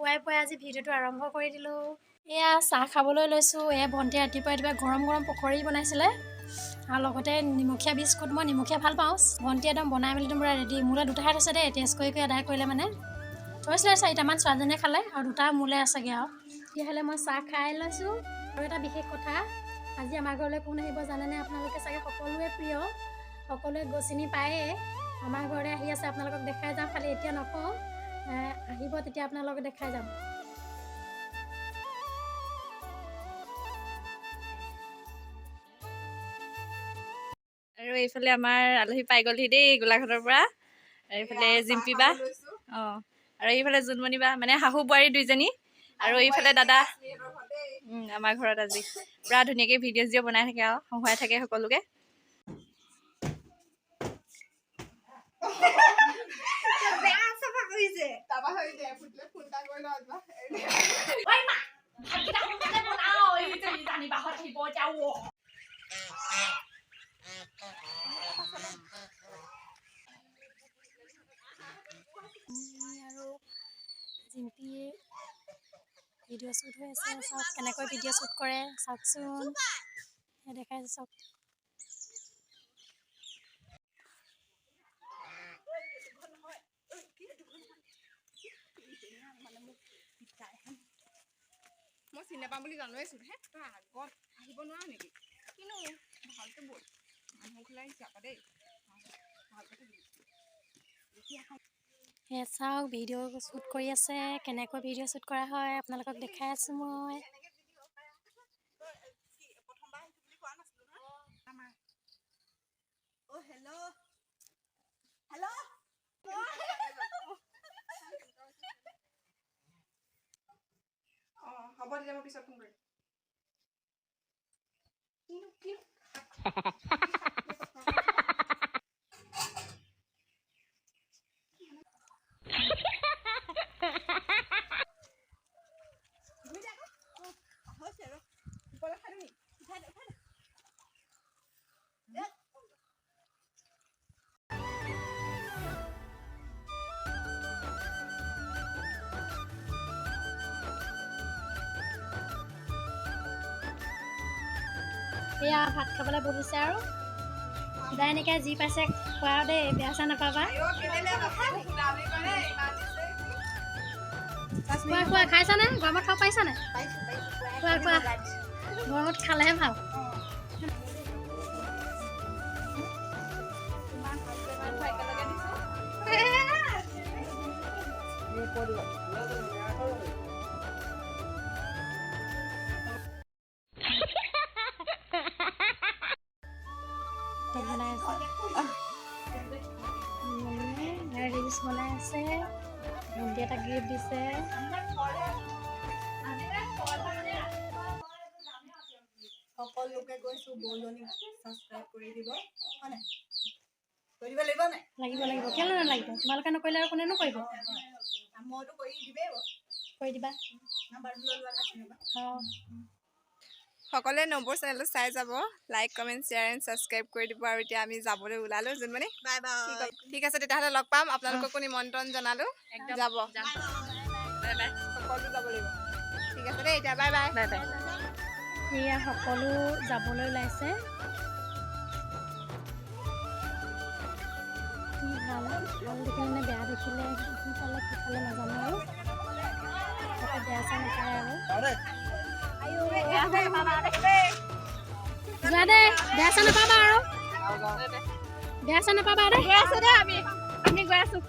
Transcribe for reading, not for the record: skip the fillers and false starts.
পুৱাই পুৱাই আজি ভিডিঅ'টো আৰম্ভ কৰি দিলোঁ। এয়া চাহ খাবলৈ লৈছোঁ। এয়া ভণ্টিয়ে ৰাতিপুৱা গৰম গৰম পকৰি বনাইছিলে আৰু লগতে নিমখীয়া বিস্কুট। মই নিমখীয়া ভাল পাওঁ। ভণ্টিয়ে একদম বনাই মেলি পূৰা ৰেডি। মোলৈ দুটাহে থৈছে দেই, টেষ্ট কৰি আদায় কৰিলে মানে। থৈছিলে 4টামান, ছোৱালীজনীয়ে খালে আৰু 2টা মোলৈ আছেগৈ। আৰু তেতিয়াহ'লে মই চাহ খাই লৈছোঁ। আৰু এটা বিশেষ কথা, আজি আমাৰ ঘৰলৈ কোন আহিব জানেনে? আপোনালোকে চাগে সকলোৱে প্ৰিয়, সকলোৱে চিনি পায়েই। আমাৰ ঘৰলৈ আহি আছে, আপোনালোকক দেখাই যাম। খালি এতিয়া নকওঁ, আহিব তেতিয়া আপোনালোকক দেখাই যাম। আৰু এইফালে আমাৰ আলহী পাই গ'লহি দেই গোলাঘাটৰ পৰা। আৰু এইফালে জিম্পী বা, আৰু এইফালে জোনমণি বা, মানে শাহু বোৱাৰী দুইজনী। আৰু এইফালে দাদা আমাৰ ঘৰত আজি পুৰা ধুনীয়াকৈ ভিডিঅ' চিডিঅ' বনাই থাকে আৰু হহুৱাই থাকে সকলোকে। আৰু জিম্পী ভিডিঅ' শ্বুট হৈ আছে। চাওক কেনেকৈ ভিডিঅ' শ্বুট কৰে, চাওকচোন। দেখাইছোঁ চাওক। মই চিনি নাপাম বুলি জানোৱেই চোন হে, তই আগত আহিব নোৱাৰ নেকি? কিনো ভালকে বল, মানুহ ঘৰলৈ আহিছে আকৌ দেই। চাওক ভিডিঅ' শ্বুট কৰি আছে। কেনেকৈ ভিডিঅ' শ্বুট কৰা হয় আপোনালোকক দেখাই আছোঁ মই। হ'ব তেতিয়া মই পিছত ফোন কৰিম। এয়া ভাত খাবলৈ বহিছে আৰু কিবা এনেকৈ যি পাইছে খোৱা দেই, বেয়া চেয়া নাপাবা। খোৱা খোৱা, খাইছানে? গৰমত খাব পাৰিছানে? খোৱা খোৱা, গৰমত খালেহে ভাল। বনাই আছে ৰিলচ বনাই আছে। ভণ্টি এটা গিফ্ট দিছে। সকলোকে কৈছো বৌজনীক সাবস্ক্ৰাইব কৰি দিব, হয় নাই? কৰি দিব লাগিব নাই? লাগিব লাগিব, কেলৈ নালাগিব? তোমালোকে নকৰিলে আৰু কোনেনো কৰিব? মইতো কৰি দিবেই, কৰি দিবা। সকলোৱে নম্বৰ চেনেলটো চাই যাব, like comment share and subscribe কৰি দিব। আৰু এতিয়া আমি যাবলৈ ওলালোঁ জোনমণি। Bye bye. ঠিক আছে তেতিয়াহ'লে লগ পাম। আপোনালোককো নিমন্ত্ৰণ জনালোঁ। যাব বাই বাই, সকলো যাব লাগিব। ঠিক আছে দেই, এতিয়া বাই বাই বাই বাই। এয়া সকলো যাবলৈ ওলাইছে। ভাল ভাল দেখিলে নে বেয়া দেখিলে, কি পালে কি খালে নাজানো আৰু বেয়া চেয়া নাপায় আৰু যোৱা দে, বেয়া চেয়া নাপাবা আৰু বেয়া চেয়া নাপাবা দেই। গৈ আছোঁ দেই, আমি গৈ আছোঁ।